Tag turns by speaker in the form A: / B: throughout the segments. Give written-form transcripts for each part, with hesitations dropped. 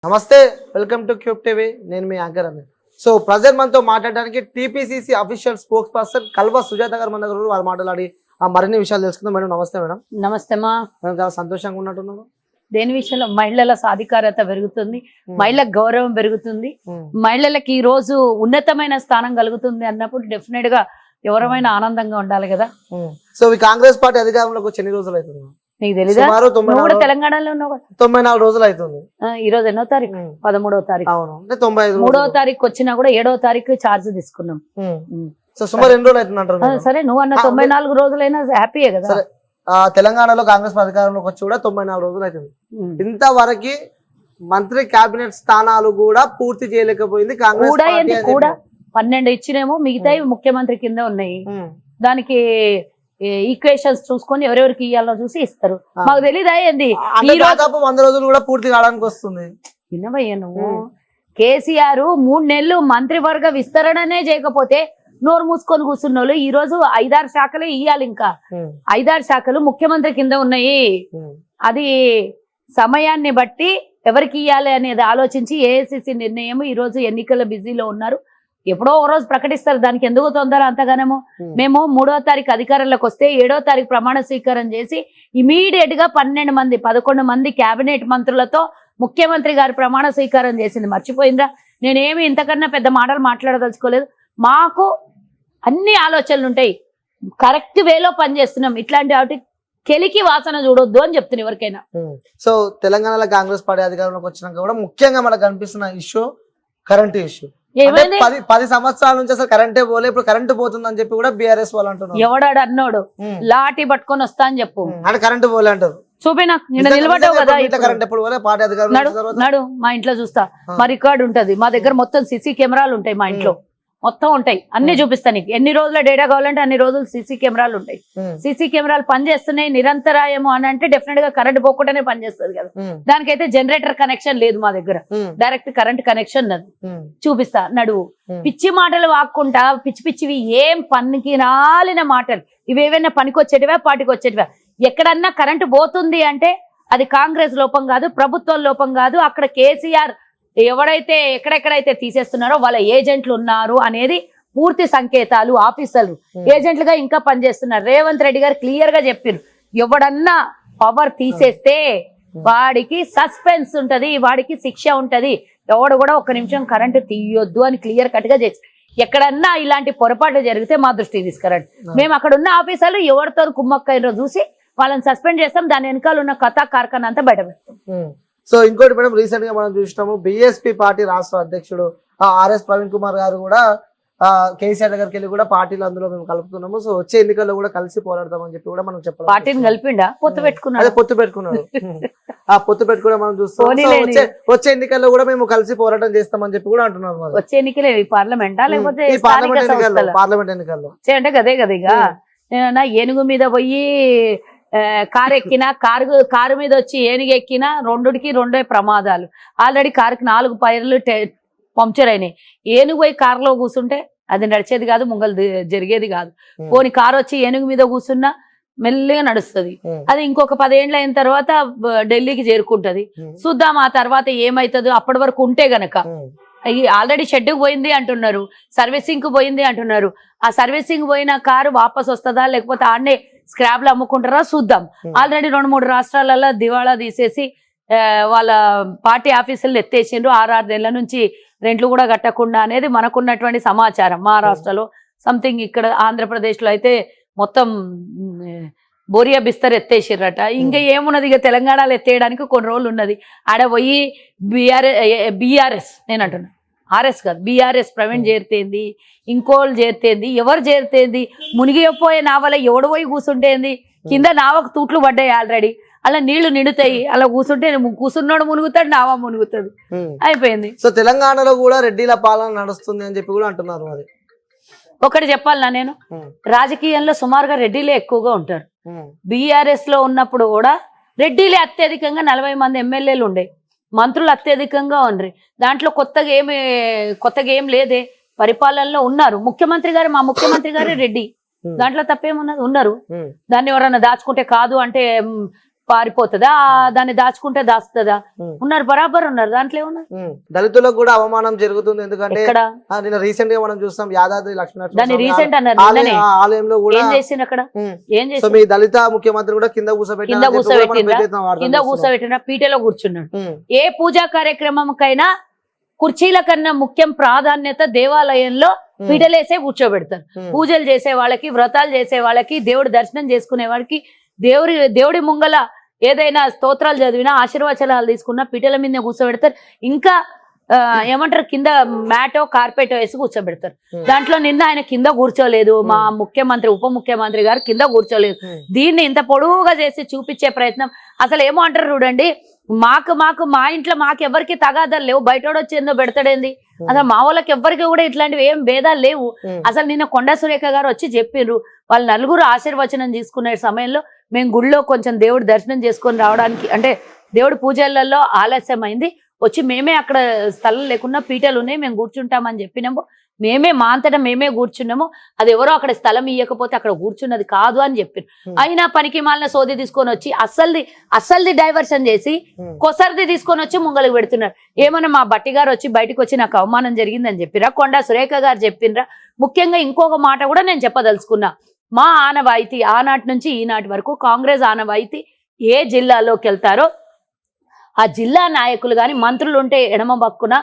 A: నమస్తే, welcome to Cube TV. నేను మీ యాంకర్ అని. సో ప్రజెంట్ మనతో మాట్లాడడానికి TPCC official spokesperson Kalva Sujatha garu మన దగ్గర వాళ్ళు మాట్లాడి మరిన్ని విషయాలు తెలుసుకుందాం. మేడం నమస్తే. మేడం
B: నమస్తే మా.
A: మేడం చాలా సంతోషంగా ఉన్నట్టున్నారు.
B: దేని విషయంలో? మహిళల సాధికారత పెరుగుతుంది, మహిళల గౌరవం పెరుగుతుంది, మహిళలకి ఈ రోజు ఉన్నతమైన స్థానం కలుగుతుంది అన్నప్పుడు డెఫినెట్ గా ఎవరైనా ఆనందంగా ఉండాలి కదా.
A: సో ఈ కాంగ్రెస్ పార్టీ అధికారంలోకి వచ్చి ఎన్ని రోజులు అవుతుంది?
B: నీకు తెలీదా? నువ్వు కూడా తెలంగాణలో ఉన్నావు. 94
A: రోజులు అవుతుంది.
B: ఈ రోజు ఎన్నో తారీఖు? 13వ తారీఖు.
A: అవును, అంటే 95.
B: 3వ తారీఖు వచ్చినా కూడా 7వ తారీఖు ఛార్జ్ తీసుకున్నాం.
A: సో సుమారు ఎన్ని రోజులు అవుతుంది అంటారు?
B: సరే, నువ్వు అన్న 94 రోజులైనా హ్యాపీయే కదా.
A: తెలంగాణలో కాంగ్రెస్ అధికారంలోకి వచ్చి కూడా 94 రోజులు అవుతుంది. ఇంతవరకు మంత్రి కేబినెట్ స్థానాలు కూడా పూర్తి చేయలేకపోయింది కాంగ్రెస్
B: కూడా. 12 ఇచ్చినేమో, మిగతా ముఖ్యమంత్రి కింద ఉన్నాయి. దానికి ఈక్వేషన్స్ చూసుకొని ఎవరెవరికి ఇవ్వాలో చూసి ఇస్తారు. మాకు తెలీదా ఏంది?
A: 100 రోజులు కూడా పూర్తి కావడానికి వస్తుంది.
B: వినవయ్యా నువ్వు. కేసీఆర్ 3 నెలలు మంత్రివర్గ విస్తరణనే చేయకపోతే నోరు మూసుకొని కూర్చున్న వాళ్ళు ఈ రోజు 5-6 శాఖలే ఇయ్యాలి. ఇంకా 5-6 శాఖలు ముఖ్యమంత్రి కింద ఉన్నాయి. అది సమయాన్ని బట్టి ఎవరికి ఇయ్యాలి అనేది ఆలోచించి ఏఐసిసి నిర్ణయం. ఈ రోజు ఎన్నికల బిజీలో ఉన్నారు. ఎప్పుడో ఒక రోజు ప్రకటిస్తారు. దానికి ఎందుకు తొందర అంతగానేమో? మేము 3వ తారీఖు అధికారంలోకి వస్తే 7వ తారీఖు ప్రమాణ స్వీకారం చేసి ఇమీడియట్ గా 11 మంది కేబినెట్ మంత్రులతో ముఖ్యమంత్రి గారు ప్రమాణ స్వీకారం చేసింది. మర్చిపోయిందా? నేనేమి ఇంతకన్నా పెద్ద మాటలు మాట్లాడదలుచుకోలేదు. మాకు అన్ని ఆలోచనలు ఉంటాయి, కరెక్ట్ వేలో పనిచేస్తున్నాం. ఇట్లాంటి వాటి కెలికి వాసన చూడొద్దు అని చెప్తున్నా ఎవరికైనా.
A: సో తెలంగాణలో కాంగ్రెస్ పార్టీ అధికారంలోకి వచ్చినాక కూడా ముఖ్యంగా మనకు కనిపిస్తున్న ఇష్యూ కరెంట్ ఇష్యూ. 10 సంవత్సరాల నుంచి అసలు కరెంటే పోలే, ఇప్పుడు కరెంటు పోతుంది అని చెప్పి కూడా బీఆర్ఎస్ వాళ్ళు అంటున్నారు.
B: ఎవడాడు అన్నోడు లాఠీ పట్టుకొని వస్తా అని చెప్పు.
A: అంటే కరెంటు పోలే అంటారు.
B: చూపినా, నిన్న నిలబడ్డావు కదా.
A: కరెంట్ ఎప్పుడు పోలే? పార్టీ అధికారం
B: నడు, మా ఇంట్లో చూస్తా. మా రికార్డు ఉంటది. మా దగ్గర మొత్తం సీసీ కెమెరాలు ఉంటాయి. మా ఇంట్లో మొత్తం ఉంటాయి. అన్ని చూపిస్తా నీకు. ఎన్ని రోజుల డేటా కావాలంటే అన్ని రోజులు సీసీ కెమెరాలు ఉంటాయి. సీసీ కెమెరాలు పనిచేస్తున్నాయి నిరంతరాయము అని అంటే డెఫినెట్ గా కరెంట్ పోకుండానే పనిచేస్తుంది కదా. దానికైతే జనరేటర్ కనెక్షన్ లేదు మా దగ్గర, డైరెక్ట్ కరెంట్ కనెక్షన్ అది. చూపిస్తా, నడువు. పిచ్చి మాటలు వాక్కుంటా, పిచ్చి పిచ్చివి ఏం పనికి రాలిన మాటలు ఇవేవైనా పనికొచ్చేటివా పార్టీకి వచ్చేటివా? ఎక్కడన్నా కరెంటు పోతుంది అంటే అది కాంగ్రెస్ లోపం కాదు, ప్రభుత్వం లోపం కాదు. అక్కడ కేసీఆర్ ఎవడైతే ఎక్కడెక్కడైతే తీసేస్తున్నారో వాళ్ళ ఏజెంట్లు ఉన్నారు అనేది పూర్తి సంకేతాలు. ఆఫీసర్లు ఏజెంట్లుగా ఇంకా పనిచేస్తున్నారు. రేవంత్ రెడ్డి గారు క్లియర్ గా చెప్పారు, ఎవడన్నా పవర్ తీసేస్తే వాడికి సస్పెన్స్ ఉంటది, వాడికి శిక్ష ఉంటది. ఎవడు కూడా 1 నిమిషం కరెంటు తీయొద్దు అని క్లియర్ కట్ గా చేసి, ఎక్కడన్నా ఇలాంటి పొరపాట్లు జరిగితే మా దృష్టికి తీసుకురండి. మేము అక్కడ ఉన్న ఆఫీసర్లు ఎవరితో కుమ్మక్కైనో చూసి వాళ్ళని సస్పెండ్ చేస్తాం. దాని వెనకాల ఉన్న కథా కార్ఖానా అంతా బయట పెడతాం.
A: సో ఇంకోటి మేడం, రీసెంట్ గా మనం చూసినాము బీఎస్పీ పార్టీ రాష్ట్ర అధ్యక్షుడు ఆర్ఎస్ ప్రవీణ్ కుమార్ గారు కూడా కేసీఆర్ దగ్గరికి వెళ్ళి కూడా పార్టీలు అందులో మేము కలుపుతున్నాము, సో వచ్చే ఎన్నికల్లో కూడా కలిసి పోరాడతామని చెప్పి కూడా మనం చెప్పాలి.
B: పార్టీని కలిపిండా? పొత్తు పెట్టుకున్నాడు.
A: అదే పొత్తు పెట్టుకున్నాడు. ఆ పొత్తు పెట్టుకుని మనం చూస్తాం. వచ్చే ఎన్నికల్లో కూడా మేము కలిసి పోరాటం చేస్తామని చెప్పి కూడా అంటున్నారు.
B: వచ్చే ఎన్నికలే పార్లమెంటా లేకపోతే
A: పార్లమెంట్ ఎన్నికల్లో
B: అంటే గదే కదా. ఇక నా ఏనుగు మీద పోయి కారు ఎక్కినా, కారు మీద వచ్చి ఏనుగు ఎక్కినా రెండుకి 2 ప్రమాదాలు. ఆల్రెడీ కారుకి 4 టైర్లు పంక్చర్ అయినాయి. ఏనుగు పోయి కారులో కూర్చుంటే అది నడిచేది కాదు, ముంగలు జరిగేది కాదు. పోని కారు వచ్చి ఏనుగు మీద కూర్చున్నా మెల్లిగా నడుస్తుంది. అది ఇంకొక 10 ఏళ్ళు అయిన తర్వాత ఢిల్లీకి చేరుకుంటది. చూద్దాం ఆ తర్వాత ఏమైతుందో. అప్పటి వరకు ఉంటే గనక ఆల్రెడీ షెడ్కి పోయింది అంటున్నారు, సర్వీసింగ్ కు పోయింది అంటున్నారు. ఆ సర్వీసింగ్ పోయిన కారు వాపస్ వస్తుందా లేకపోతే ఆడనే స్క్రాప్ లో అమ్ముకుంటారా చూద్దాం. ఆల్రెడీ 2-3 రాష్ట్రాలలో దివాళా తీసేసి వాళ్ళ పార్టీ ఆఫీసులు ఎత్తేసిండ్రు. 6 నెలల నుంచి రెంట్లు కూడా కట్టకుండా అనేది మనకున్నటువంటి సమాచారం. మహారాష్ట్రలో సంథింగ్, ఇక్కడ ఆంధ్రప్రదేశ్ లో అయితే మొత్తం బోరియా బిస్తర్ ఎత్తేసిర్రట. ఇంకా ఏమున్నది, ఇక తెలంగాణలో ఎత్తేయడానికి కొన్ని రోజులు ఉన్నది. ఆడ పోయి బీఆర్ఎస్ నేను అంటున్నా, ఆర్ఎస్ కాదు బీఆర్ఎస్ ప్రవీణ్ చేరితేంది, ఇంకోళ్ళు చేరితేంది, ఎవరు చేరితేంది? మునిగిపోయే నావల ఎవడు పోయి కూర్చుంటేంది? కింద నావకు తూట్లు పడ్డాయి ఆల్రెడీ. అలా నీళ్లు నిండుతాయి. అలా కూర్చుంటే కూర్చున్నాడు మునుగుతాడు, నావా మునుగుతుంది. అయిపోయింది.
A: సో తెలంగాణలో కూడా రెడ్డిల పాలన నడుస్తుంది అని చెప్పి కూడా అంటున్నారు. మరి
B: ఒకటి చెప్పాలన్నా, నేను రాజకీయంలో సుమారుగా రెడ్డిలే ఎక్కువగా ఉంటారు. బీఆర్ఎస్ లో ఉన్నప్పుడు కూడా రెడ్డిలే అత్యధికంగా 40 మంది ఎమ్మెల్యేలు ఉండే, మంత్రులు అత్యధికంగా ఉండ్రి. దాంట్లో కొత్తగా ఏం లేదే. పరిపాలనలో ఉన్నారు. ముఖ్యమంత్రి గారు, మా ముఖ్యమంత్రి గారే రెడ్డి. దాంట్లో తప్పేమున్నది? ఉన్నారు. దాన్ని ఎవరన్నా దాచుకుంటే కాదు అంటే పారిపోతుందా దాన్ని దాచుకుంటే దాస్తుందా ఉన్నారు బరాబర్ ఉన్నారు దాంట్లో ఏమన్నారు
A: దళితులకు కూడా అవమానం జరుగుతుంది ఎందుకంటే
B: ఇక్కడ
A: నిన్న రీసెంట్ గా మనం చూస్తాం యాదాద్రి
B: దాన్ని రీసెంట్ అన్నారు నిన్ననే.
A: ఆలయంలో కూడా
B: ఏం చేసిండు అక్కడ ఏం
A: సో
B: చేసి
A: మీ దళిత ముఖ్యమంత్రి కూడా కింద
B: కింద కూర్చోబెట్టిన పీటలో కూర్చున్నాడు ఏ పూజా కార్యక్రమంకైనా కుర్చీల కన్నా ముఖ్యం ప్రాధాన్యత దేవాలయంలో పీటలేసే కూర్చోబెడతారు పూజలు చేసే వాళ్ళకి వ్రతాలు చేసే వాళ్ళకి దేవుడి దర్శనం చేసుకునే వాళ్ళకి దేవుడి ముంగల ఏదైనా స్తోత్రాలు చదివినా ఆశీర్వచనాలు తీసుకున్నా పీటల మీద కూర్చోబెడతారు ఇంకా ఏమంటారు కింద మ్యాటో కార్పెటో వేసి కూర్చోబెడతారు దాంట్లో నిన్న ఆయన కింద కూర్చోలేదు మా ముఖ్యమంత్రి ఉప ముఖ్యమంత్రి గారు కింద కూర్చోలేదు దీన్ని ఇంత పొడవుగా చేసి చూపించే ప్రయత్నం అసలు ఏమో అంటారు చూడండి మా ఇంట్లో మాకు ఎవరికి తగాదాలు లేవు బయటోడు వచ్చి ఏందో పెడతాడేంది అసలు మా వాళ్ళకి ఎవరికి కూడా ఇట్లాంటివి ఏం భేదాలు లేవు అసలు నిన్న కొండా సురేఖ గారు వచ్చి చెప్పిండ్రు వాళ్ళు నలుగురు ఆశీర్వచనం తీసుకునే సమయంలో మేము గుళ్ళో కొంచెం దేవుడి దర్శనం చేసుకొని రావడానికి అంటే దేవుడి పూజలలో ఆలస్యమైంది వచ్చి మేమే అక్కడ స్థలం లేకుండా పీటలు ఉన్నాయి మేము కూర్చుంటామని చెప్పినాము మేమే మా అంతటా మేమే కూర్చున్నాము అది ఎవరో అక్కడ స్థలం ఇవ్వకపోతే అక్కడ కూర్చున్నది కాదు అని చెప్పారు అయినా పనికి మాలిన సోది తీసుకొని వచ్చి అస్సల్ది డైవర్షన్ చేసి కొసరిది తీసుకొని వచ్చి ముంగలికి పెడుతున్నారు ఏమన్నా మా బట్టి గారు వచ్చి బయటకు వచ్చి నాకు అవమానం జరిగిందని చెప్పిరా కొండా సురేఖ గారు చెప్పినరా ముఖ్యంగా ఇంకొక మాట కూడా నేను చెప్పదలుచుకున్నా మా ఆనవాయితీ ఆనాటి నుంచి ఈనాటి వరకు కాంగ్రెస్ ఆనవాయితీ ఏ జిల్లాలోకి వెళ్తారో ఆ జిల్లా నాయకులు కానీ మంత్రులు ఉంటే ఎడమ పక్కన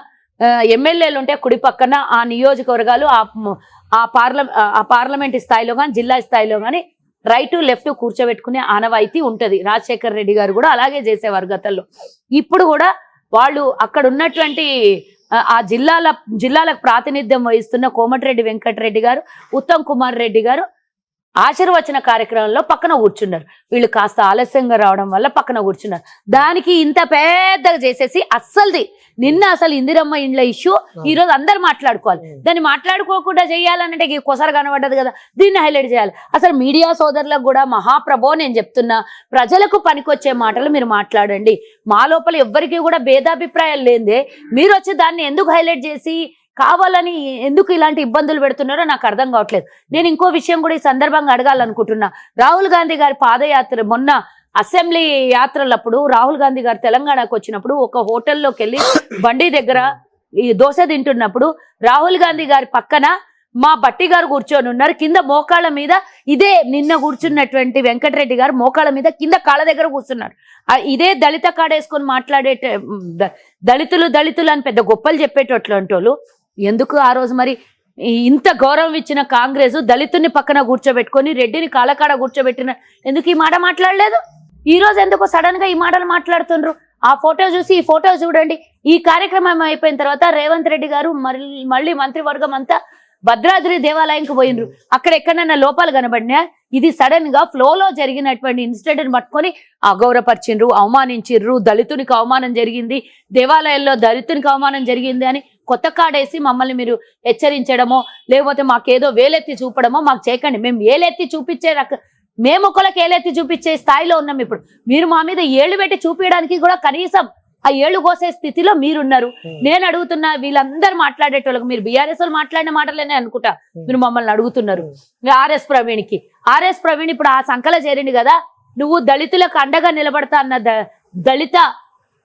B: ఎమ్మెల్యేలు ఉంటే కుడి పక్కన ఆ నియోజకవర్గాలు ఆ పార్లమెంట్ స్థాయిలో కానీ జిల్లా స్థాయిలో కానీ రైట్ లెఫ్ట్ కూర్చోబెట్టుకునే ఆనవాయితీ ఉంటది రాజశేఖర్ రెడ్డి గారు కూడా అలాగే చేసేవారు గతంలో ఇప్పుడు కూడా వాళ్ళు అక్కడ ఉన్నటువంటి ఆ జిల్లాలకు ప్రాతినిధ్యం వహిస్తున్న కోమటిరెడ్డి వెంకటరెడ్డి గారు ఉత్తమ్ కుమార్ రెడ్డి గారు ఆశీర్వచన కార్యక్రమంలో పక్కన కూర్చున్నారు వీళ్ళు కాస్త ఆలస్యంగా రావడం వల్ల పక్కన కూర్చున్నారు దానికి ఇంత పెద్దగా చేసేసి నిన్న అసలు ఇందిరమ్మ ఇండ్ల ఇష్యూ ఈ రోజు అందరు మాట్లాడుకోవాలి దాన్ని మాట్లాడుకోకుండా చేయాలనంటే కొసర కనబడ్డది కదా దీన్ని హైలైట్ చేయాలి అసలు మీడియా సోదరులకు కూడా మహాప్రభో నేను చెప్తున్నా ప్రజలకు పనికొచ్చే మాటలు మీరు మాట్లాడండి మా లోపల ఎవ్వరికి కూడా భేదాభిప్రాయాలు లేదే మీరు వచ్చి దాన్ని ఎందుకు హైలైట్ చేసి కావాలని ఎందుకు ఇలాంటి ఇబ్బందులు పెడుతున్నారో నాకు అర్థం కావట్లేదు నేను ఇంకో విషయం కూడా ఈ సందర్భంగా అడగాలనుకుంటున్నా రాహుల్ గాంధీ గారి పాదయాత్ర మొన్న అసెంబ్లీ యాత్రలప్పుడు రాహుల్ గాంధీ గారు తెలంగాణకు వచ్చినప్పుడు ఒక హోటల్లోకి వెళ్ళి బండి దగ్గర ఈ దోశ తింటున్నప్పుడు రాహుల్ గాంధీ గారి పక్కన మా బట్టి గారు కూర్చొని ఉన్నారు కింద మోకాళ్ళ మీద ఇదే నిన్న కూర్చున్నటువంటి వెంకటరెడ్డి గారు మోకాళ్ళ మీద కింద కాళ్ళ దగ్గర కూర్చున్నారు ఇదే దళిత కాడేసుకొని మాట్లాడే దళితులు అని పెద్ద గొప్పలు చెప్పేటట్లు ఎందుకు ఆ రోజు మరి ఇంత గౌరవం ఇచ్చిన కాంగ్రెస్ దళితుని పక్కన కూర్చోబెట్టుకొని రెడ్డిని కాళ్ళకాడ కూర్చోబెట్టిన ఎందుకు ఈ మాట మాట్లాడలేదు ఈ రోజు ఎందుకు సడన్ గా ఈ మాటలు మాట్లాడుతుండ్రు ఆ ఫోటో చూసి ఈ ఫోటో చూడండి ఈ కార్యక్రమం అయిపోయిన తర్వాత రేవంత్ రెడ్డి గారు మళ్ళీ మంత్రివర్గం అంతా భద్రాద్రి దేవాలయంకి పోయినరు అక్కడ ఎక్కడైనా లోపాలు కనబడినా ఇది సడన్ గా ఫ్లోలో జరిగినటువంటి ఇన్సిడెంట్ పట్టుకొని అగౌరవపరిచిండ్రు అవమానించిండ్రు దళితునికి అవమానం జరిగింది దేవాలయంలో దళితునికి అవమానం జరిగింది అని కొత్త కాడేసి మమ్మల్ని మీరు హెచ్చరించడమో లేకపోతే మాకేదో వేలెత్తి చూపడమో మాకు చేయకండి మేము ఏలెత్తి చూపించే మేము ఒకళ్ళకి ఏలెత్తి చూపించే స్థాయిలో ఉన్నాం ఇప్పుడు మీరు మా మీద ఏళ్ళు పెట్టి చూపించడానికి కూడా కనీసం ఆ ఏళ్ళు కోసే స్థితిలో మీరున్నారు నేను అడుగుతున్నా వీళ్ళందరూ మాట్లాడేటోళ్ళకి మీరు బీఆర్ఎస్ వాళ్ళు మాట్లాడిన మాటలేనే అనుకుంటా మీరు మమ్మల్ని అడుగుతున్నారు ఆర్ఎస్ ప్రవీణ్ ఇప్పుడు ఆ సంకల చేరింది కదా నువ్వు దళితులకు అండగా నిలబడతా అన్న దళిత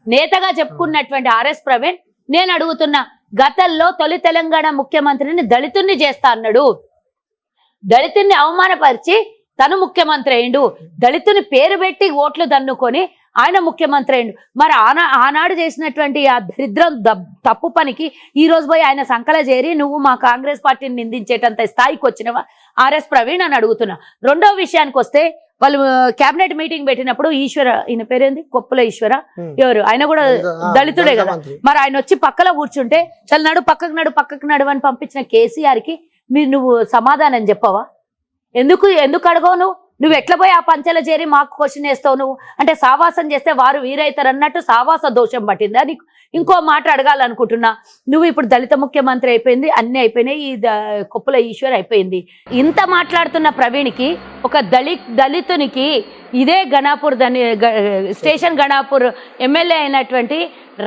B: నేతగా చెప్పుకున్నటువంటి ఆర్ఎస్ ప్రవీణ్ నేను అడుగుతున్నా గతంలో తొలి తెలంగాణ ముఖ్యమంత్రిని దళితుణ్ణి చేస్తా అన్నాడు దళితుణ్ణి అవమానపరిచి తను ముఖ్యమంత్రి అయిండు దళితుని పేరు పెట్టి ఓట్లు దన్నుకొని ఆయన ముఖ్యమంత్రి అయిండు మరి ఆనాడు చేసినటువంటి ఆ దరిద్రం తప్పు పనికి ఈ రోజు పోయి ఆయన సంకల చేరి నువ్వు మా కాంగ్రెస్ పార్టీని నిందించేటంత స్థాయికి వచ్చినవా ఆర్ఎస్ ప్రవీణ్ అని అడుగుతున్నా రెండో విషయానికి వస్తే వాళ్ళు క్యాబినెట్ మీటింగ్ పెట్టినప్పుడు ఈయన పేరేంది కొప్పుల ఈశ్వర ఎవరు ఆయన కూడా దళితుడే కదా మరి ఆయన వచ్చి పక్కలో కూర్చుంటే చల్ పక్కకు నడు అని పంపించిన కేసీఆర్ కి నువ్వు సమాధానం చెప్పవా ఎందుకు అడగవు నువ్వు ఎట్లా పోయి ఆ పంచెల చేరి మాకు క్వశ్చన్ వేస్తావు నువ్వు అంటే సావాసం చేస్తే వారు వీరైతారు అన్నట్టు సావాస దోషం పట్టిందా నీకు ఇంకో మాట అడగాలనుకుంటున్నా నువ్వు ఇప్పుడు దళిత ముఖ్యమంత్రి అయిపోయింది అన్ని అయిపోయినాయి ఈ కొప్పుల ఈశ్వర్ అయిపోయింది ఇంత మాట్లాడుతున్న ప్రవీణ్కి ఒక దళితునికి ఇదే గణాపూర్ స్టేషన్ గణాపూర్ ఎమ్మెల్యే అయినటువంటి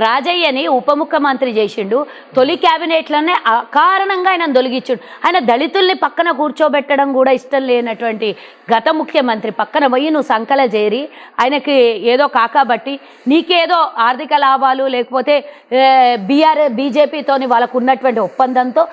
B: రాజయ్యని ఉప ముఖ్యమంత్రి చేసిండు. తొలి క్యాబినెట్లోనే అకారణంగా ఆయన తొలగించుడు. ఆయన దళితుల్ని పక్కన కూర్చోబెట్టడం కూడా ఇష్టం లేనటువంటి గత ముఖ్యమంత్రి పక్కన పోయి నువ్వు సంకల చేరి ఆయనకి ఏదో కాకాబట్టి నీకేదో ఆర్థిక లాభాలు లేకపోతే బీజేపీతోని వాళ్ళకు ఉన్నటువంటి ఒప్పందంతో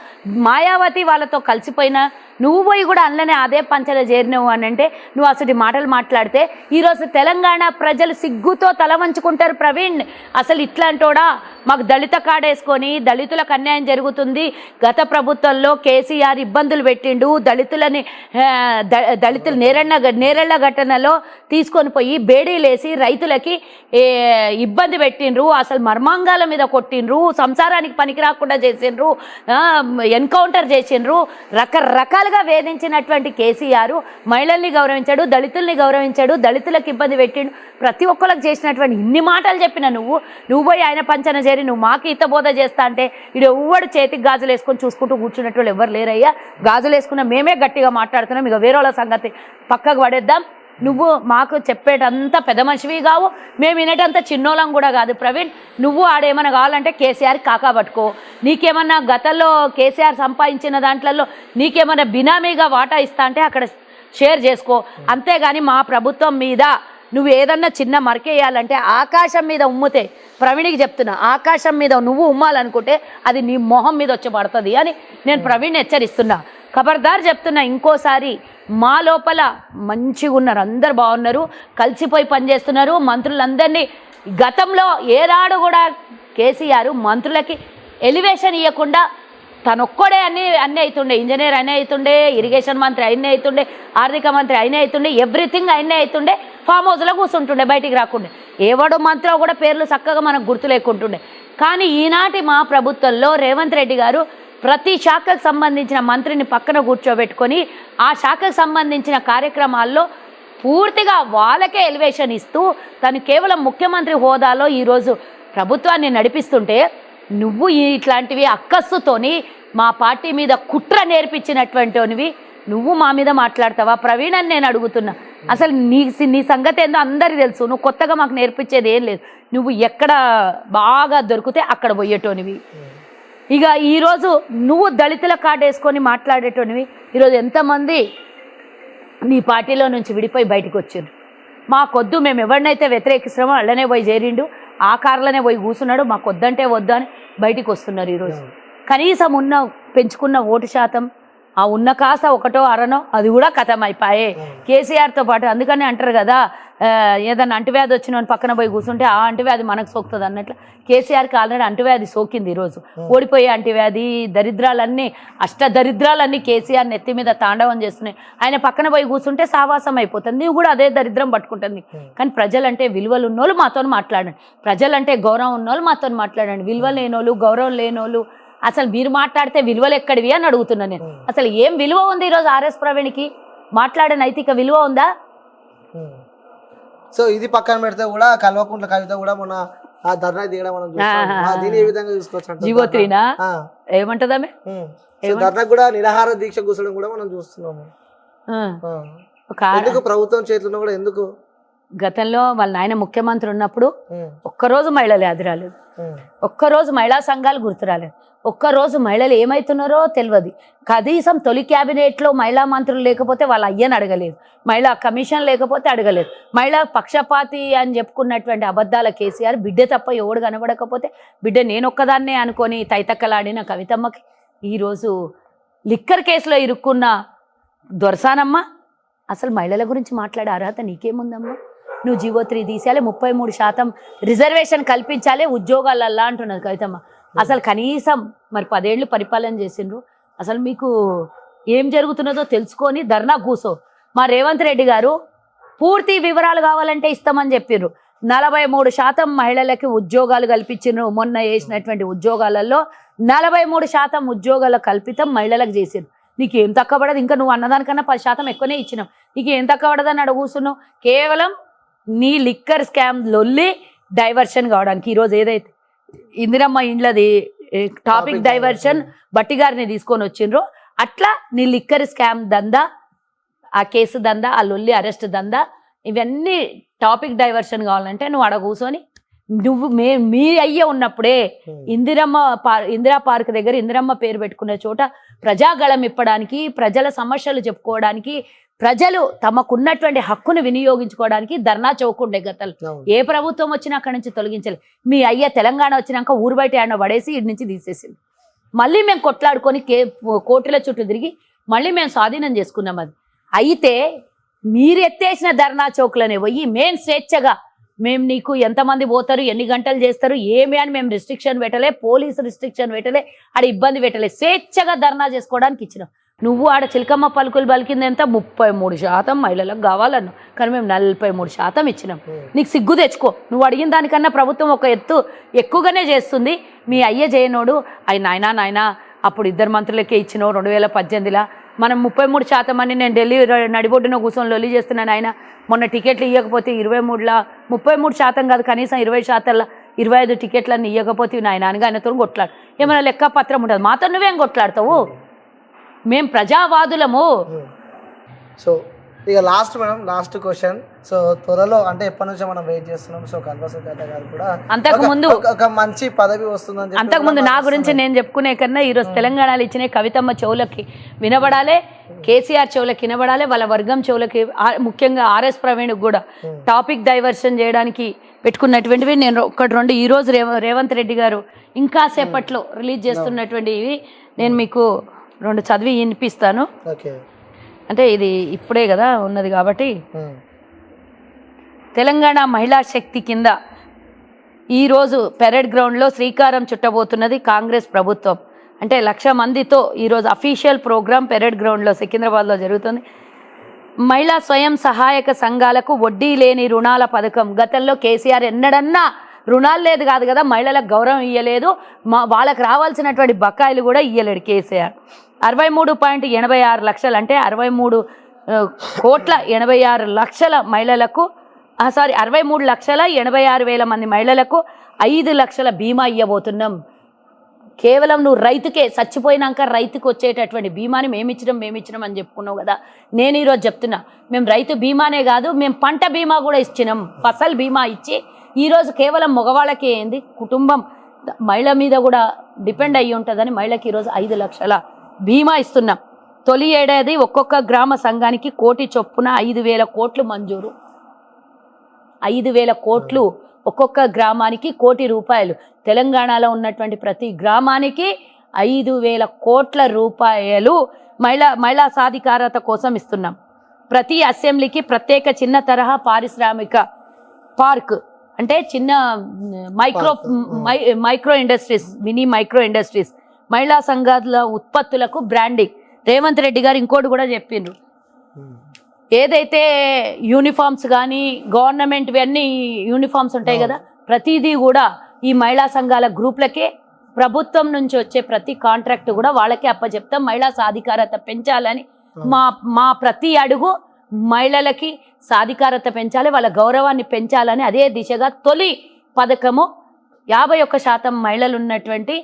B: మాయావతి వాళ్ళతో కలిసిపోయినా నువ్వు పోయి కూడా అందులోనే అదే పంచన చేరినవు అని అంటే నువ్వు అసలు మాటలు మాట్లాడితే ఈరోజు తెలంగాణ ప్రజలు సిగ్గుతో తల వంచుకుంటారు. ప్రవీణ్ అసలు ఇట్లాంటోడా, మాకు దళిత కార్డేసుకొని దళితులకు అన్యాయం జరుగుతుంది, గత ప్రభుత్వంలో కేసీఆర్ ఇబ్బందులు పెట్టిండు, దళితులు నేరెళ్ల ఘటనలో తీసుకొని పోయి బేడీలేసి రైతులకి ఇబ్బంది పెట్టిండ్రు, అసలు మర్మాంగాల మీద కొట్టిండ్రు, సంసారానికి పనికి రాకుండా చేసిండ్రు, ఎన్కౌంటర్ చేసిండ్రు, రకరకాలుగా వేధించినటువంటి కేసీఆర్ మహిళల్ని గౌరవించాడు, దళితుల్ని గౌరవించాడు, దళితులకు ఇబ్బంది పెట్టిండు, ప్రతి ఒక్కరికి చేసినటువంటి ఇన్ని మాటలు చెప్పిన నువ్వు పోయి ఆయన పంచన చేరి నువ్వు మాకు ఈతబోధ చేస్తా అంటే ఇడు ఎవ్వడు చేతికి గాజులు వేసుకొని చూసుకుంటూ కూర్చున్నట్టు వాళ్ళు ఎవరు లేరయ్యా. గాజులు వేసుకున్న మేమే గట్టిగా మాట్లాడుతున్నాం, ఇక వేరే వాళ్ళ సంగతి పక్కకు పడేద్దాం. నువ్వు మాకు చెప్పేటంత పెద్ద మనిషివి కావు, మేము వినేటంత చిన్నోళ్ళం కూడా కాదు. ప్రవీణ్ నువ్వు ఆడేమన్నా కావాలంటే కేసీఆర్ కాకా పట్టుకో, నీకేమన్నా గతంలో కేసీఆర్ సంపాదించిన దాంట్లో నీకేమన్నా బినామీగా వాటా ఇస్తా అంటే అక్కడ షేర్ చేసుకో. అంతేగాని మా ప్రభుత్వం మీద నువ్వు ఏదన్నా చిన్న మరకేయాలంటే ఆకాశం మీద ఉమ్మితే, ప్రవీణ్కి చెప్తున్నా, ఆకాశం మీద నువ్వు ఉమ్మాలనుకుంటే అది నీ మొహం మీద వచ్చి పడుతుంది అని నేను ప్రవీణ్ హెచ్చరిస్తున్నా. ఖబర్దార్ చెప్తున్నా, ఇంకోసారి మా లోపల మంచిగా ఉన్నారు, అందరు బాగున్నారు, కలిసిపోయి పనిచేస్తున్నారు. మంత్రులందరినీ గతంలో ఏనాడు కూడా కేసీఆర్ మంత్రులకి ఎలివేషన్ ఇవ్వకుండా తనొక్కడే అన్నీ అవుతుండే, ఇంజనీర్ అయినా అవుతుండే, ఇరిగేషన్ మంత్రి అయినా అవుతుండే, ఆర్థిక మంత్రి అయినా అవుతుండే, ఎవ్రీథింగ్ అయినా అవుతుండే, ఫామ్ హౌస్లో కూర్చుంటుండే, బయటికి రాకుండే. ఎవడు మంత్రో కూడా పేర్లు చక్కగా మనకు గుర్తు లేకుంటుండే. కానీ ఈనాటి మా ప్రభుత్వంలో రేవంత్ రెడ్డి గారు ప్రతి శాఖకు సంబంధించిన మంత్రిని పక్కన కూర్చోబెట్టుకొని ఆ శాఖకు సంబంధించిన కార్యక్రమాల్లో పూర్తిగా వాళ్ళకే ఎలివేషన్ ఇస్తూ తను కేవలం ముఖ్యమంత్రి హోదాలో ఈరోజు ప్రభుత్వాన్ని నడిపిస్తుంటే నువ్వు ఇట్లాంటివి అక్కస్సుతోని మా పార్టీ మీద కుట్ర నేర్పించినటువంటివి నువ్వు మా మీద మాట్లాడతావా ప్రవీణ్ అని నేను అడుగుతున్నా. అసలు నీ సంగతి ఏందో అందరికీ తెలుసు, నువ్వు కొత్తగా మాకు నేర్పించేది ఏం లేదు. నువ్వు ఎక్కడ బాగా దొరికితే అక్కడ పోయేటోనివి. ఇక ఈరోజు నువ్వు దళితుల కార్డు వేసుకొని మాట్లాడేటోనివి. ఈరోజు ఎంతమంది నీ పార్టీలో నుంచి విడిపోయి బయటకు వచ్చారు. మాకొద్దు, మేము ఎవరినైతే వ్యతిరేకిస్తామో వాళ్ళనే పోయి చేరిండు, ఆ కార్లనే పోయి కూర్చున్నాడు, మాకు వద్దంటే వద్దు అని బయటికి వస్తున్నారు. ఈరోజు కనీసం పెంచుకున్న ఓటు శాతం ఆ ఉన్న కాస్త ఒకటో అరనో అది కూడా కథం అయిపోయే కేసీఆర్తో పాటు. అందుకని అంటారు కదా, ఏదన్నా అంటువ్యాధి వచ్చిన పక్కన పోయి కూర్చుంటే ఆ అంటువ్యాధి మనకు సోకుతుంది అన్నట్లు కేసీఆర్కి ఆల్రెడీ అంటువ్యాధి సోకింది. ఈరోజు ఓడిపోయే అంటువ్యాధి, దరిద్రాలన్నీ, అష్టదరిద్రాలన్నీ కేసీఆర్ నెత్తి మీద తాండవం చేస్తున్నాయి. ఆయన పక్కన పోయి కూర్చుంటే సావాసం అయిపోతుంది, నీవు కూడా అదే దరిద్రం పట్టుకుంటుంది. కానీ ప్రజలంటే విలువలు ఉన్నోళ్ళు మాతో మాట్లాడండి, ప్రజలంటే గౌరవం ఉన్నోళ్ళు మాతో మాట్లాడండి. విలువ లేనోళ్ళు, గౌరవం లేనోళ్ళు, అసలు మీరు మాట్లాడితే విలువలు ఎక్కడివి అని అడుగుతున్నాను నేను. అసలు ఏం విలువ ఉంది ఈరోజు ఆర్ఎస్ ప్రవీణ్కి? మాట్లాడే నైతిక విలువ ఉందా?
A: సో ఇది పక్కన పెడితే కూడా కల్వకుంట్ల కవిత కూడా మొన్న ఆ ధర్నా దిగడం మనం చూస్తాం. దీన్ని ఏ విధంగా చూసుకోవచ్చు?
B: జీవోత్రినా ఏమంటదామే,
A: ధర్నా కూడా నిరాహార దీక్ష కూర్చోడం కూడా మనం చూస్తున్నాము. ఎందుకు ప్రభుత్వం చేతుల్లో కూడా ఎందుకు?
B: గతంలో వాళ్ళ నాయన ముఖ్యమంత్రి ఉన్నప్పుడు ఒక్కరోజు మహిళలు ఎదురాలేదు, ఒక్కరోజు మహిళా సంఘాలు గుర్తురాలేదు, ఒక్కరోజు మహిళలు ఏమవుతున్నారో తెలియదు. కనీసం తొలి క్యాబినెట్లో మహిళా మంత్రులు లేకపోతే వాళ్ళ అయ్యని అడగలేదు, మహిళా కమిషన్ లేకపోతే అడగలేదు. మహిళా పక్షపాతి అని చెప్పుకున్నటువంటి అబద్ధాల కేసీఆర్ బిడ్డ తప్ప ఎవడు కనబడకపోతే బిడ్డ నేనొక్కదాన్నే అనుకొని తైతక్కలాడిన కవితమ్మకి ఈరోజు లిక్కర్ కేసులో ఇరుక్కున్న దొరసానమ్మ అసలు మహిళల గురించి మాట్లాడే అర్హత నీకేముందమ్మా? నువ్వు జీవో3 తీసేయాలి, 33% రిజర్వేషన్ కల్పించాలి ఉద్యోగాలల్లా అంటున్నది కవితమ్మ. అసలు కనీసం మరి 10 ఏళ్ళు పరిపాలన చేసిండ్రు, అసలు మీకు ఏం జరుగుతున్నదో తెలుసుకొని ధర్నా కూసో. మా రేవంత్ రెడ్డి గారు పూర్తి వివరాలు కావాలంటే ఇస్తామని చెప్పిండ్రు. 43% మహిళలకి ఉద్యోగాలు కల్పించిండ్రు. మొన్న వేసినటువంటి ఉద్యోగాలలో 43% ఉద్యోగాల కల్పితం మహిళలకు చేసిండ్రు. నీకు ఏం తక్కువ పడదు, ఇంకా నువ్వు అన్నదానికన్నా 10% ఎక్కువనే ఇచ్చినావు, నీకు ఏం తక్కువ పడదని అడుగుతున్నావు. కేవలం నీ లిక్కర్ స్కామ్ లొల్లి డైవర్షన్ కావడానికి ఈరోజు ఏదైతే ఇందిరమ్మ ఇండ్లది టాపిక్ డైవర్షన్ బట్టి గారిని తీసుకొని వచ్చిండ్రో అట్లా నీ లిక్కర్ స్కామ్ దందా, ఆ కేసు దందా, ఆ లొల్లి అరెస్ట్ దందా ఇవన్నీ టాపిక్ డైవర్షన్ కావాలంటే నువ్వు ఆడ కూర్చొని నువ్వు మీ అయ్యే ఉన్నప్పుడే ఇందిరా పార్క్ దగ్గర ఇందిరమ్మ పేరు పెట్టుకునే చోట ప్రజాగళం ఇప్పడానికి, ప్రజల సమస్యలు చెప్పుకోవడానికి, ప్రజలు తమకున్నటువంటి హక్కును వినియోగించుకోవడానికి ధర్నా చౌకుండే గతలు. ఏ ప్రభుత్వం వచ్చినా అక్కడి నుంచి తొలగించలేదు. మీ అయ్య తెలంగాణ వచ్చినాక ఊరు బయట ఆడ పడేసి ఇటు నుంచి తీసేసింది. మళ్ళీ మేము కొట్లాడుకొని కోర్టుల చుట్టూ తిరిగి మళ్ళీ మేము స్వాధీనం చేసుకున్నాం. అది అయితే మీరు ఎత్తేసిన ధర్నా చౌక్లనే పోయి మేము స్వేచ్ఛగా మేము నీకు ఎంతమంది పోతారు, ఎన్ని గంటలు చేస్తారు, ఏమి అని మేము రిస్ట్రిక్షన్ పెట్టలే, పోలీసు రిస్ట్రిక్షన్ పెట్టలే, ఆడ ఇబ్బంది పెట్టలే, స్వేచ్ఛగా ధర్నా చేసుకోవడానికి ఇచ్చినాం. నువ్వు ఆడ చిలకమ్మ పలుకులు పలికింది ఎంత 33% మహిళలకు కావాలన్నావు, కానీ మేము 43% ఇచ్చినాం. నీకు సిగ్గు తెచ్చుకో. నువ్వు అడిగిన దానికన్నా ప్రభుత్వం ఒక ఎత్తు ఎక్కువగానే చేస్తుంది. మీ అయ్య చేయనోడు నాయనా అప్పుడు 2 మంత్రులకే ఇచ్చినావు 2018లా. మనం 33% అని నేను ఢిల్లీ నడిబొడ్డున కూర్చొని లొల్లి చేస్తున్నాను. ఆయన మొన్న టికెట్లు ఇవ్వకపోతే 23లా 33% కాదు కనీసం 20%లా 25 టికెట్లన్నీ ఇవ్వకపోతే నాయన అనగా ఆయనతో కొట్లాడు. ఏమైనా లెక్క పత్రం ఉంటుంది, మాతో నువ్వేం కొట్లాడతావు? మేం ప్రజావాదులము.
A: సో ఇక లాస్ట్ క్వశ్చన్. సో త్వరలో అంటే ఎప్పటి నుంచో మనం వెయిట్ చేస్తున్నాం. సో కల్వ సుజాత గారు కూడా
B: అంతకుముందు
A: ఒక మంచి పదవి వస్తుందని,
B: అంతకుముందు నా గురించి నేను చెప్పుకునే కన్నా ఈరోజు తెలంగాణలో ఇచ్చిన కవితమ్మ చెవులకి వినబడాలి, కేసీఆర్ చెవులకి వినబడాలి, వాళ్ళ వర్గం చెవులకి, ముఖ్యంగా ఆర్ఎస్ ప్రవీణ్ కూడా టాపిక్ డైవర్షన్ చేయడానికి పెట్టుకున్నటువంటివి నేను 1-2 ఈరోజు రేవంత్ రెడ్డి గారు ఇంకా సేపట్లో రిలీజ్ చేస్తున్నటువంటివి నేను మీకు 2 చదివి వినిపిస్తాను. అంటే ఇది ఇప్పుడే కదా ఉన్నది కాబట్టి. తెలంగాణ మహిళా శక్తి కింద ఈరోజు పెరేడ్ గ్రౌండ్లో శ్రీకారం చుట్టబోతున్నది కాంగ్రెస్ ప్రభుత్వం. అంటే 1,00,000 మందితో ఈరోజు అఫీషియల్ ప్రోగ్రాం పెరేడ్ గ్రౌండ్లో సికింద్రాబాద్లో జరుగుతుంది. మహిళా స్వయం సహాయక సంఘాలకు వడ్డీ లేని రుణాల పథకం. గతంలో కేసీఆర్ ఎన్నడన్నా రుణాలు లేదు కాదు కదా, మహిళలకు గౌరవం ఇవ్వలేదు, వాళ్ళకి రావాల్సినటువంటి బకాయిలు కూడా ఇవ్వలేడు కేసీఆర్. 63.86 లక్షలు అంటే 63,86,00,000 మహిళలకు 63,86,000 మంది మహిళలకు 5 లక్షల బీమా ఇవ్వబోతున్నాం. కేవలం నువ్వు రైతుకే చచ్చిపోయినాక రైతుకు వచ్చేటటువంటి బీమాని మేమిచ్చినాం అని చెప్పుకున్నావు కదా. నేను ఈరోజు చెప్తున్నా, మేము రైతు బీమానే కాదు, మేము పంట బీమా కూడా ఇచ్చినాం. ఫసల్ బీమా ఇచ్చి ఈరోజు కేవలం మగవాళ్ళకి ఏంది కుటుంబం మహిళ మీద కూడా డిపెండ్ అయ్యి ఉంటుందని మహిళకి ఈరోజు 5 లక్షల బీమా ఇస్తున్నాం. తొలి ఏడాది ఒక్కొక్క గ్రామ సంఘానికి 1 కోటి చొప్పున 5,000 కోట్లు మంజూరు. 5,000 కోట్లు ఒక్కొక్క గ్రామానికి 1 కోటి రూపాయలు. తెలంగాణలో ఉన్నటువంటి ప్రతి గ్రామానికి 5,000 కోట్ల రూపాయలు మహిళా సాధికారత కోసం ఇస్తున్నాం. ప్రతి అసెంబ్లీకి ప్రత్యేక చిన్న తరహా పారిశ్రామిక పార్క్ అంటే చిన్న micro industries, mini micro industries, మహిళా సంఘాల ఉత్పత్తులకు బ్రాండింగ్. రేవంత్ రెడ్డి గారు ఇంకోటి కూడా చెప్పిండ్రు, ఏదైతే యూనిఫామ్స్ కానీ గవర్నమెంట్ అన్ని యూనిఫామ్స్ ఉంటాయి కదా, ప్రతిదీ కూడా ఈ మహిళా సంఘాల గ్రూప్లకే ప్రభుత్వం నుంచి వచ్చే ప్రతి కాంట్రాక్ట్ కూడా వాళ్ళకే అప్పచెప్తాం. మహిళా సాధికారత పెంచాలని మా ప్రతి అడుగు మహిళలకి సాధికారత పెంచాలి, వాళ్ళ గౌరవాన్ని పెంచాలని అదే దిశగా తొలి పథకము 51% మహిళలు ఉన్నటువంటి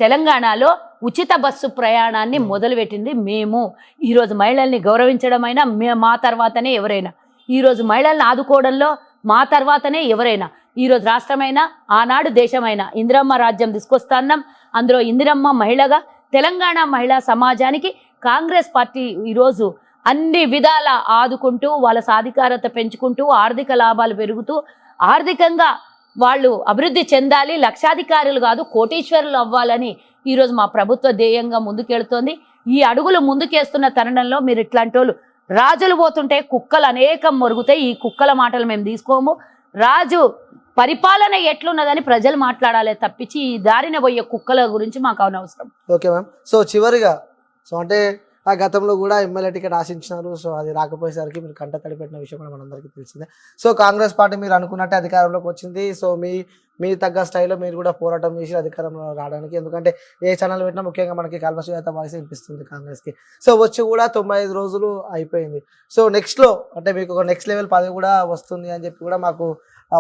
B: తెలంగాణలో ఉచిత బస్సు ప్రయాణాన్ని మొదలుపెట్టింది మేము. ఈరోజు మహిళల్ని గౌరవించడమైనా మా తర్వాతనే ఎవరైనా, ఈరోజు మహిళల్ని ఆదుకోవడంలో మా తర్వాతనే ఎవరైనా. ఈరోజు రాష్ట్రమైనా ఆనాడు దేశమైనా ఇందిరమ్మ రాజ్యం తీసుకొస్తాన్నాం. అందులో ఇందిరమ్మ మహిళగా తెలంగాణ మహిళా సమాజానికి కాంగ్రెస్ పార్టీ ఈరోజు అన్ని విధాల ఆదుకుంటూ వాళ్ళ సాధికారత పెంచుకుంటూ ఆర్థిక లాభాలు పెరుగుతూ ఆర్థికంగా వాళ్ళు అభివృద్ధి చెందాలి, లక్షాధికారులు కాదు కోటీశ్వరులు అవ్వాలని ఈరోజు మా ప్రభుత్వ ధ్యేయంగా ముందుకెళ్తోంది. ఈ అడుగులు ముందుకేస్తున్న తరుణంలో మీరు ఇట్లాంటి వాళ్ళు రాజులు పోతుంటే కుక్కలు అనేకం మొరుగుతాయి. ఈ కుక్కల మాటలు మేము తీసుకోము. రాజు పరిపాలన ఎట్లున్నదని ప్రజలు మాట్లాడాలి తప్పించి ఈ దారిన పోయే కుక్కల గురించి మాకు అవసరం.
A: Okay ma'am. సో చివరిగా అంటే ఆ గతంలో కూడా ఎమ్మెల్యే టికెట్ ఆశించినారు. సో అది రాకపోయేసరికి మీరు కంట తడిపెట్టిన విషయం కూడా మనందరికీ తెలిసిందే. సో కాంగ్రెస్ పార్టీ మీరు అనుకున్నట్టే అధికారంలోకి వచ్చింది. సో మీ తగ్గ స్టైల్లో మీరు కూడా పోరాటం చేసి అధికారంలో రావడానికి, ఎందుకంటే ఏ ఛానల్ పెట్టినా ముఖ్యంగా మనకి కల్వ సుజాత వాయిస్ వినిపిస్తుంది కాంగ్రెస్కి. సో వచ్చి కూడా 95 రోజులు అయిపోయింది. సో నెక్స్ట్లో అంటే మీకు ఒక నెక్స్ట్ లెవెల్ పదవి కూడా వస్తుంది అని చెప్పి కూడా మాకు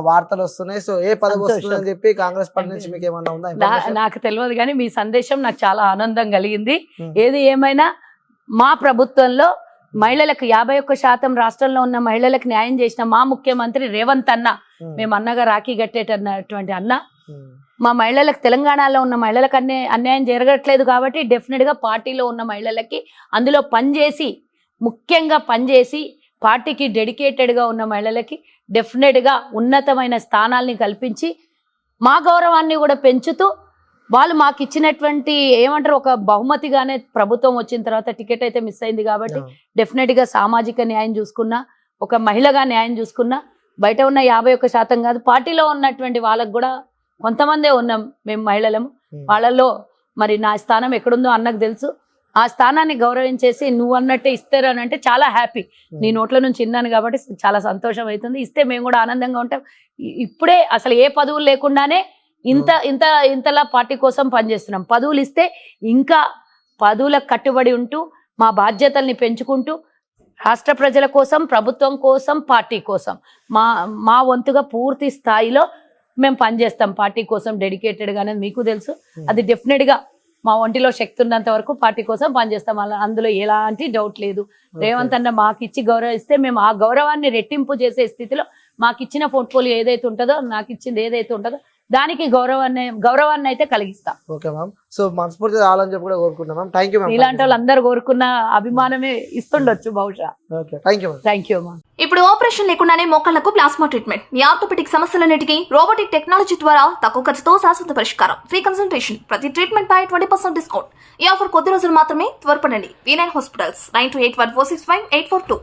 A: వార్తలు వస్తున్నాయి. సో ఏ పదవి వస్తుంది అని చెప్పి కాంగ్రెస్ పార్టీ నుంచి మీకు ఏమన్నా ఉందా?
B: నాకు తెలియదు, కానీ మీ సందేశం నాకు చాలా ఆనందం కలిగింది. ఏది ఏమైనా మా ప్రభుత్వంలో మహిళలకు 51% రాష్ట్రంలో ఉన్న మహిళలకు న్యాయం చేసిన మా ముఖ్యమంత్రి రేవంత్ అన్న, మేము అన్నగా రాఖీ కట్టేటటువంటి అన్న, మా మహిళలకు తెలంగాణలో ఉన్న మహిళలకు అన్యాయం జరగట్లేదు కాబట్టి డెఫినెట్ గా పార్టీలో ఉన్న మహిళలకి, అందులో పనిచేసి ముఖ్యంగా పనిచేసి పార్టీకి డెడికేటెడ్ గా ఉన్న మహిళలకి డెఫినెట్ గా ఉన్నతమైన స్థానాల్ని కల్పించి మా గౌరవాన్ని కూడా పెంచుతూ, వాళ్ళు మాకు ఇచ్చినటువంటి ఏమంటారు ఒక బహుమతిగానే ప్రభుత్వం వచ్చిన తర్వాత టికెట్ అయితే మిస్ అయింది కాబట్టి డెఫినెట్ గా సామాజిక న్యాయం చూసుకున్నా, ఒక మహిళగా న్యాయం చూసుకున్నా, బయట ఉన్న 51% కాదు పార్టీలో ఉన్నటువంటి వాళ్ళకు కూడా కొంతమందే ఉన్నాం మేము మహిళలము. వాళ్ళల్లో మరి నా స్థానం ఎక్కడుందో అన్నకు తెలుసు. ఆ స్థానాన్ని గౌరవించేసి నువ్వు అన్నట్టే ఇస్తారు అని అంటే చాలా హ్యాపీ. నీ నోట్ల నుంచి విన్నాను కాబట్టి చాలా సంతోషం అవుతుంది. ఇస్తే మేము కూడా ఆనందంగా ఉంటాం. ఇప్పుడే అసలు ఏ పదవులు లేకుండానే ఇంతలా పార్టీ కోసం పనిచేస్తున్నాం. పదవులు ఇస్తే ఇంకా పదవులకు కట్టుబడి ఉంటూ మా బాధ్యతల్ని పెంచుకుంటూ రాష్ట్ర ప్రజల కోసం, ప్రభుత్వం కోసం, పార్టీ కోసం మా వంతుగా పూర్తి స్థాయిలో మేము పనిచేస్తాం. పార్టీ కోసం డెడికేటెడ్ గా అనేది మీకు తెలుసు. అది డెఫినెట్ గా మా ఒంటిలో శక్తి ఉన్నంత వరకు పార్టీ కోసం పనిచేస్తాం. అందులో ఎలాంటి డౌట్ లేదు. రేవంత్ అన్న మాకు ఇచ్చి గౌరవిస్తే మేము ఆ గౌరవాన్ని రెట్టింపు చేసే స్థితిలో మాకు ఇచ్చిన పోర్ట్ఫోలియో ఏదైతే ఉంటుందో, నాకు ఇచ్చింది ఏదైతే ఉంటుందో దానికి గౌరవాన్ని అయితే కలిగిస్తాం.
A: Okay ma'am. సో మనస్ఫూర్తిగా రావాలని చెప్పి కూడా కోరుకుంటున్నాం మ్యామ్. Thank you ma'am.
B: ఇలాంటి వాళ్ళు అందరు కోరుకున్న అభిమానమే ఇస్తుండొచ్చు బహుశా.
A: Okay, thank you ma'am.
B: Thank you ma'am.
C: ఇప్పుడు ఆపరేషన్ లేకుండానే మోకాళ్లకు ప్లాస్మా ట్రీట్మెంట్, మీ ఆర్థోపెటిక్ సమస్యలన్నిటికీ రోబోటిక్ టెక్నాలజీ ద్వారా తక్కువ ఖర్చుతో శాశ్వత పరిష్కారం, ఫ్రీ కన్సల్టేషన్, ప్రతి ట్రీట్మెంట్ పై 20% డిస్కౌంట్. ఈ ఆఫర్ కొద్ది రోజులు మాత్రమే. త్వరపడండి. V9 hospitals 9281465842.